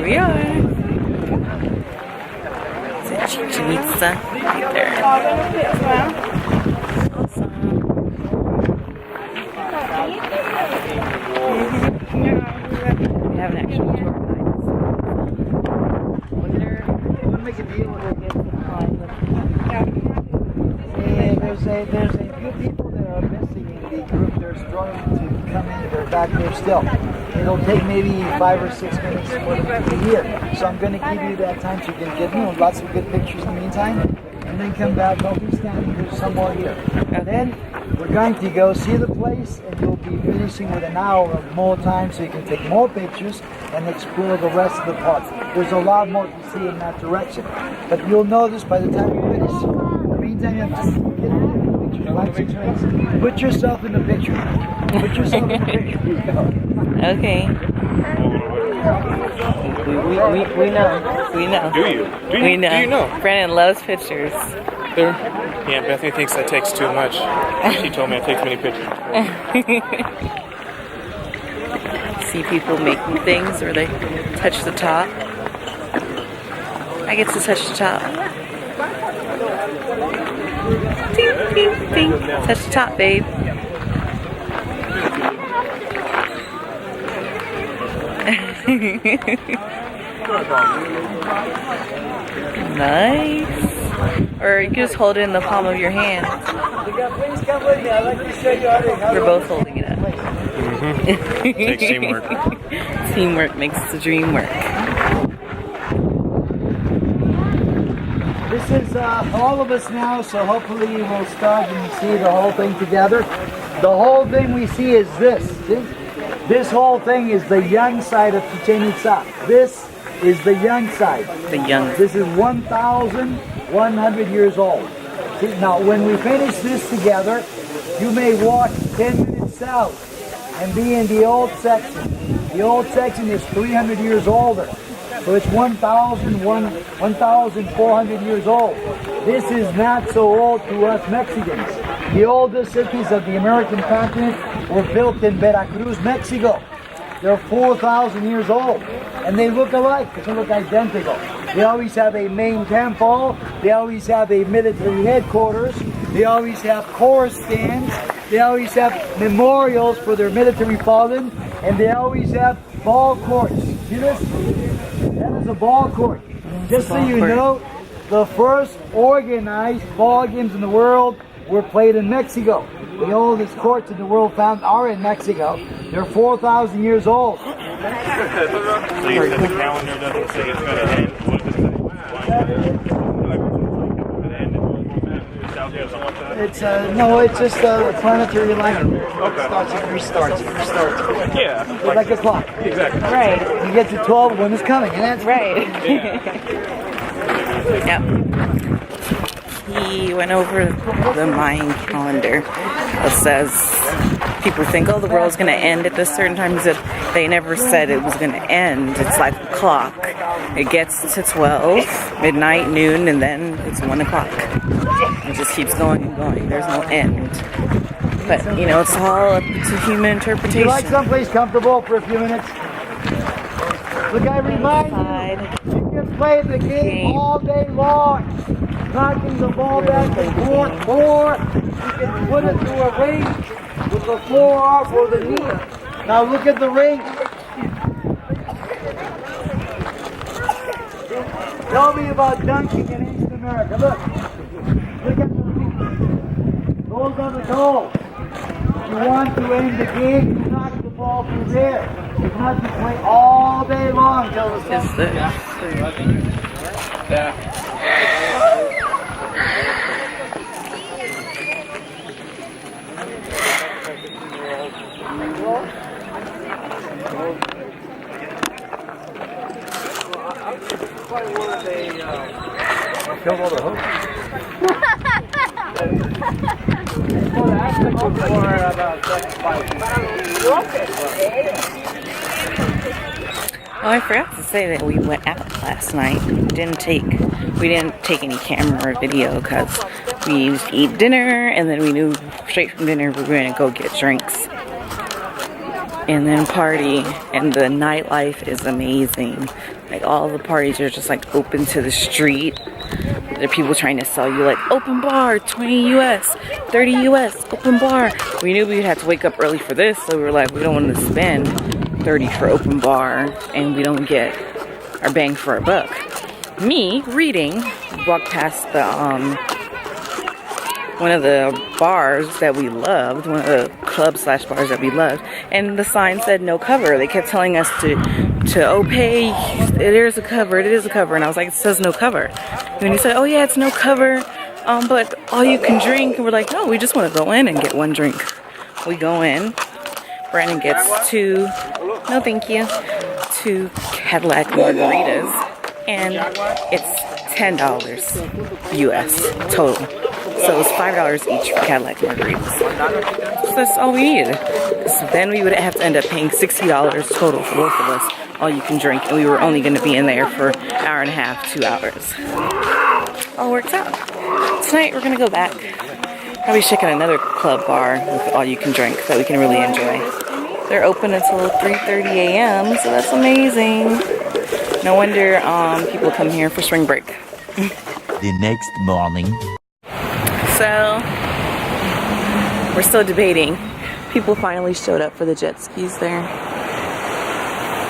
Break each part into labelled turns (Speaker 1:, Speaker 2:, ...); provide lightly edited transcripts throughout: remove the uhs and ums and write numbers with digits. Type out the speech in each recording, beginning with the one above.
Speaker 1: Here we are. It's at Chichen Itza right there. Awesome. We have an actual tour guide. Wonder
Speaker 2: Make a deal.
Speaker 1: we'll get to climb the
Speaker 2: There's a few people that are missing in the group. They're struggling to come in. They're back there still. It'll take maybe 5 or 6 minutes for them to be here. So I'm going to give you that time so you can get lots of good pictures in the meantime. And then come back. I'll be standing here somewhere here. And then we're going to go see the place, and you'll be finishing with an hour of more time so you can take more pictures and explore the rest of the park. There's a lot more to see in that direction. But you'll notice by the time you finish. In the meantime, you have to get in the pictures. Lots of turns. Put yourself in the picture. Put yourself in the picture. Here you go.
Speaker 1: Okay. We know. We know.
Speaker 3: Do you?
Speaker 1: We know.
Speaker 3: Do you know?
Speaker 1: Brandon loves pictures.
Speaker 3: There. Yeah, Bethany thinks that takes too much. She told me I take many pictures.
Speaker 1: See people making things where they touch the top. I get to touch the top. Ding, ding, ding. Touch the top, babe. Nice. Or you can just hold it in the palm of your hand.
Speaker 2: Please come with me. I'd like to show you how to
Speaker 1: We're both holding it up.
Speaker 3: Takes teamwork.
Speaker 1: Teamwork makes the dream work.
Speaker 2: This is all of us now, so hopefully we'll start and see the whole thing together. The whole thing we see is this. See? This whole thing is the young side of Chichen Itza. This is the young side.
Speaker 1: The young.
Speaker 2: This is 1,100 years old. See, now, when we finish this together, you may walk 10 minutes south and be in the old section. The old section is 300 years older. So it's 1,400 years old. This is not so old to us Mexicans. The oldest cities of the American continent were built in Veracruz, Mexico. They're 4,000 years old. And they look alike, they look identical. They always have a main temple, they always have a military headquarters, they always have chorus stands, they always have memorials for their military fallen, and they always have ball courts. See this? That is a ball court. Just so you know, the first organized ball games in the world were played in Mexico. The oldest courts in the world found are in Mexico. They're 4,000 years old.
Speaker 3: So you said the calendar doesn't say it's going to end. What does it say?
Speaker 2: It's no, it's just a planetary alignment. It starts and restarts.
Speaker 3: Yeah.
Speaker 2: Like a clock.
Speaker 3: Exactly.
Speaker 1: Right.
Speaker 2: You get to 12 when it's coming, and that's
Speaker 1: Right.
Speaker 3: Yeah.
Speaker 1: Yep. He went over the Mayan calendar that says people think, oh, the world's going to end at this certain time. He said they never said it was going to end. It's like a clock. It gets to 12, midnight, noon, and then it's 1 o'clock. It just keeps going and going. There's no end. But, you know, it's all up to human interpretation.
Speaker 2: You like someplace comfortable for a few minutes? Look, I remind you, you can play the game all day long. Knocking the ball back and forth. You can put it through a ring with the floor off or the knee. Now look at the ring. Tell me about dunking in East America. Look at the ring. Those are the goals. If you want to end the game, you knock the ball through there. You have to play all day long till the
Speaker 1: Is this?
Speaker 2: killed all the hooks.
Speaker 1: Oh, I forgot to say that we went out last night. We didn't take any camera or video because we used to eat dinner, and then we knew straight from dinner we were going to go get drinks and then party. And the nightlife is amazing. Like all the parties are just like open to the street. There are people trying to sell you like open bar, 20 US, 30 US, open bar. We knew we'd have to wake up early for this, so we were like, we don't want to spend 30 for open bar and we don't get our bang for our buck. Me, reading, walked past the one of the bars that we loved, one of the clubs / bars that we loved, and the sign said no cover. They kept telling us to pay, it is a cover, and I was like, it says no cover. And then he said, oh yeah, it's no cover, but all you can drink. And we're like, no, we just want to go in and get one drink. We go in, Brandon gets two, no thank you, 2 Cadillac margaritas, and it's $10 US total. So it was $5 each for Cadillac margaritas. So that's all we needed. So then we would have to end up paying $60 total for both of us, all you can drink, and we were only going to be in there for an hour and a half, 2 hours. All works out. Tonight we're going to go back, probably check out another club bar with all you can drink that we can really enjoy. They're open until 3:30 a.m., so that's amazing. No wonder people come here for spring break.
Speaker 4: The next morning.
Speaker 1: So, we're still debating. People finally showed up for the jet skis there.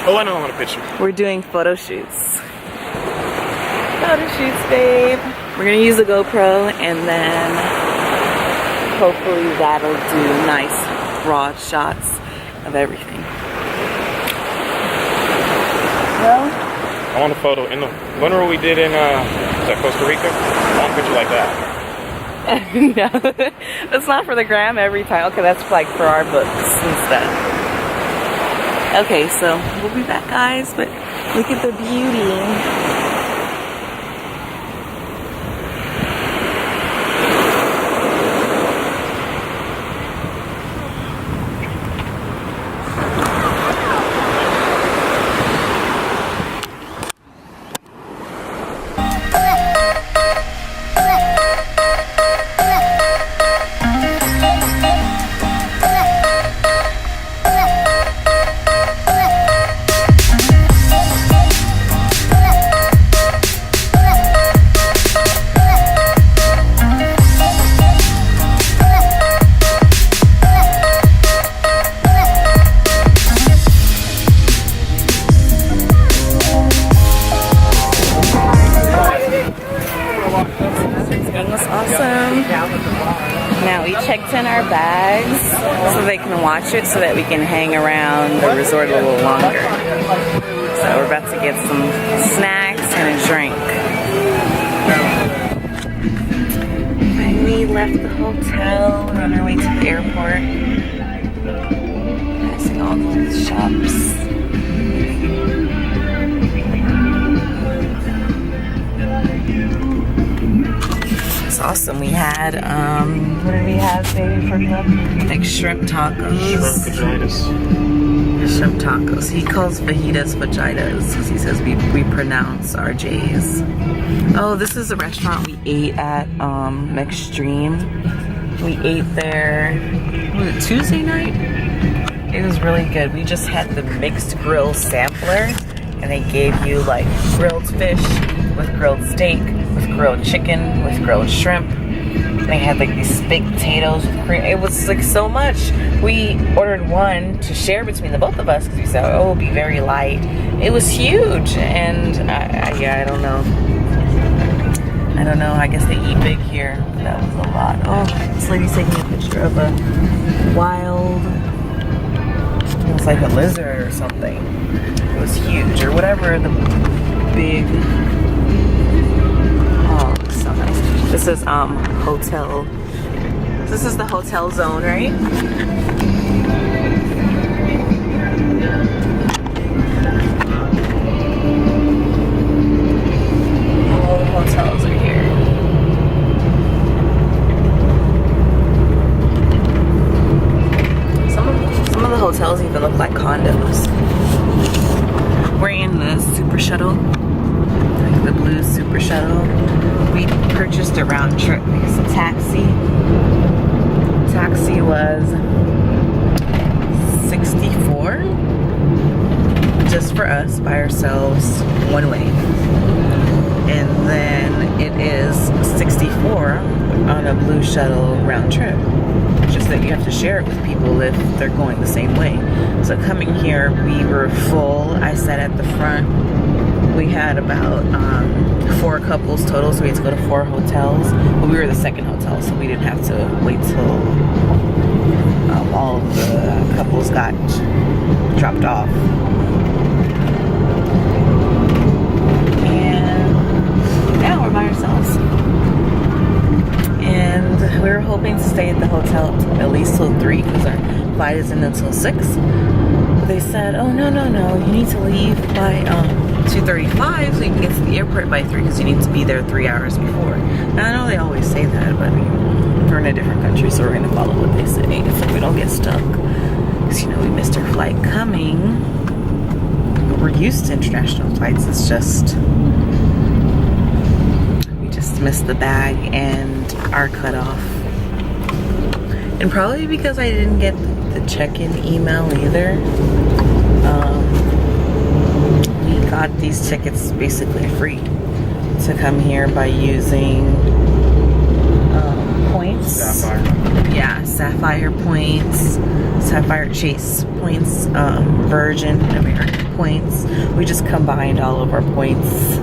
Speaker 3: Oh, I know, I want a picture.
Speaker 1: We're doing photo shoots. Photo shoots, babe. We're gonna use the GoPro and then hopefully that'll do nice raw shots of everything. Well,
Speaker 3: I want a photo in the winter we did in is that Costa Rica. I want a picture like that.
Speaker 1: no, that's not for the gram every time. Okay, that's like for our books and stuff. Okay, so we'll be back, guys, but look at the beauty. Now we checked in our bags so they can watch it so that we can hang around the resort a little longer. So we're about to get some snacks and a drink. And we left the hotel, we're on our way to the airport. Passing all those shops. Awesome. We had what did we have, baby, for club? Like shrimp tacos.
Speaker 3: Shrimp vaginas.
Speaker 1: Shrimp tacos. He calls fajitas vaginas because he says we pronounce our J's. Oh, this is the restaurant we ate at Extreme. We ate there, was it Tuesday night? It was really good. We just had the mixed grill sampler and they gave you like grilled fish with grilled steak, with grilled chicken, with grilled shrimp. They had like these baked potatoes with cream. It was like so much. We ordered one to share between the both of us because we said, oh, it'll be very light. It was huge, and yeah, I don't know. I guess they eat big here. That was a lot. Oh, this lady's taking a picture of a wild. It was like a lizard or something. It was huge, or whatever the big. Oh, so nice. This is hotel. This is the hotel zone, right? All the hotels are here. Some of the hotels even look like condos. We're in the super shuttle. The blue super shuttle. We purchased a round trip because the taxi was $64 just for us, by ourselves, one way. And then it is $64 on a blue shuttle round trip. Just that you have to share it with people if they're going the same way. So coming here, we were full. I sat at the front. We had about 4 couples total, so we had to go to 4 hotels. But we were the second hotel, so we didn't have to wait till all of the couples got dropped off. And now we're by ourselves. And we were hoping to stay at the hotel at least till 3 because our flight isn't until 6. But they said, oh, no, you need to leave by 2:35 so you can get to the airport by 3 because you need to be there 3 hours before. Now, I know they always say that, but we're in a different country, so we're going to follow what they say so we don't get stuck. Because, we missed our flight coming. We're used to international flights. It's just... missed the bag and our cutoff, and probably because I didn't get the check-in email either. We got these tickets basically free to come here by using points.
Speaker 3: Sapphire.
Speaker 1: Yeah, Sapphire points, Sapphire Chase points, Virgin American points. We just combined all of our points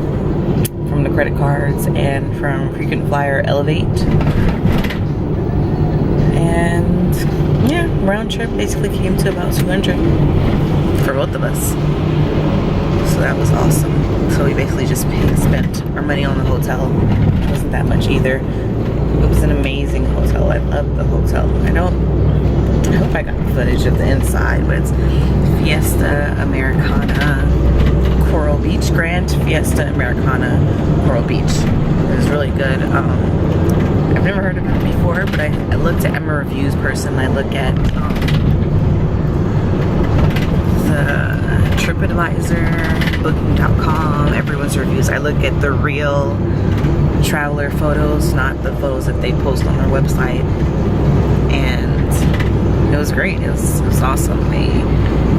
Speaker 1: from the credit cards and from frequent flyer Elevate, and yeah, round trip basically came to about 200 for both of us, so that was awesome. So we basically just spent our money on the hotel. It wasn't that much either. It was an amazing hotel. I loved the hotel. I hope I got footage of the inside, but it's Fiesta Americana Coral Beach, Grand Fiesta Americana Coral Beach. It was really good. I've never heard of it before, but I looked at Emma Reviews person. I look at the TripAdvisor, Booking.com, everyone's reviews. I look at the real traveler photos, not the photos that they post on their website. And it was great. It was awesome. They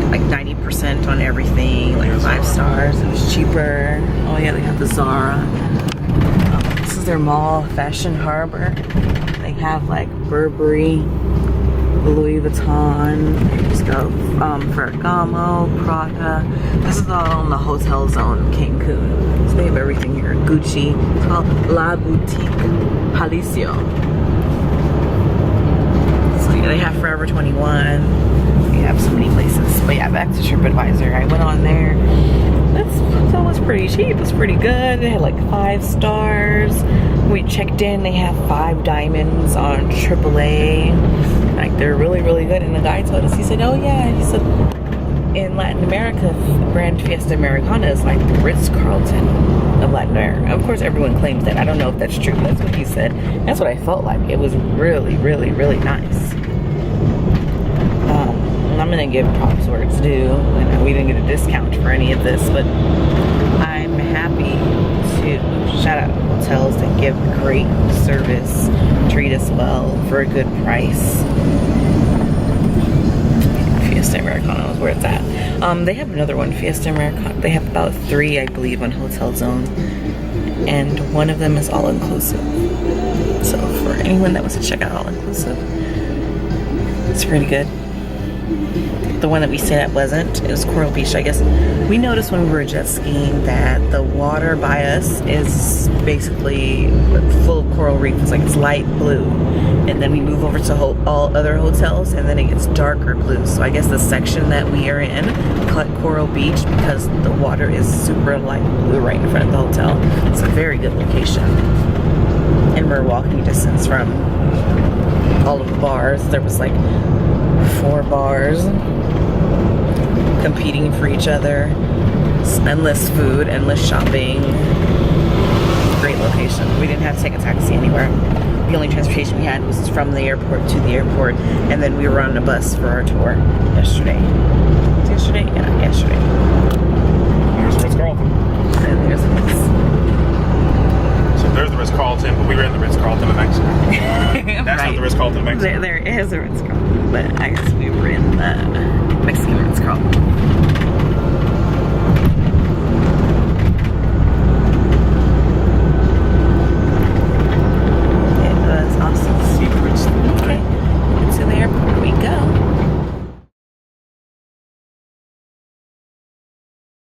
Speaker 1: like 90% on everything, like 5 stars. It was cheaper. Oh yeah, they got the Zara. This is their mall, Fashion Harbor. They have like Burberry, Louis Vuitton. Just go Ferragamo, Prada. This is all in the hotel zone, Cancun. So they have everything here. Gucci. It's called La Boutique Palacio. So yeah, they have Forever 21. They have so many places. But yeah, back to TripAdvisor. I went on there. That was pretty cheap. It was pretty good. They had like 5 stars. We checked in. They have 5 diamonds on AAA. Like, they're really, really good. And the guy told us, he said, oh yeah, he said, in Latin America, Grand Fiesta Americana is like the Ritz-Carlton of Latin America. Of course, everyone claims that. I don't know if that's true. That's what he said. That's what I felt like. It was really, really, really nice. I'm gonna give props where it's due. And we didn't get a discount for any of this, but I'm happy to shout out hotels that give great service, treat us well for a good price. Fiesta Americana is where it's at. They have another one, Fiesta Americana. They have about 3, I believe, on Hotel Zone, and one of them is all inclusive. So for anyone that wants to check out all inclusive, it's pretty good. The one that we stayed at wasn't. It was Coral Beach, I guess. We noticed when we were jet skiing that the water by us is basically full of coral reef. It's like it's light blue. And then we move over to all other hotels and then it gets darker blue. So I guess the section that we are in, Coral Beach, because the water is super light blue right in front of the hotel. It's a very good location. And we're walking distance from all of the bars. There was like 4 bars competing for each other. Endless food, endless shopping. Great location. We didn't have to take a taxi anywhere. The only transportation we had was from the airport to the airport, and then we were on a bus for our tour yesterday. Yesterday? Yeah, yesterday.
Speaker 3: There's the Ritz-Carlton.
Speaker 1: And there's this.
Speaker 3: So there's the Ritz-Carlton, but we were in the Ritz-Carlton in Mexico. That's not the Ritz-Carlton in Mexico.
Speaker 1: There is a Ritz-Carlton, but I guess we were in the Mexican Ritz-Carlton.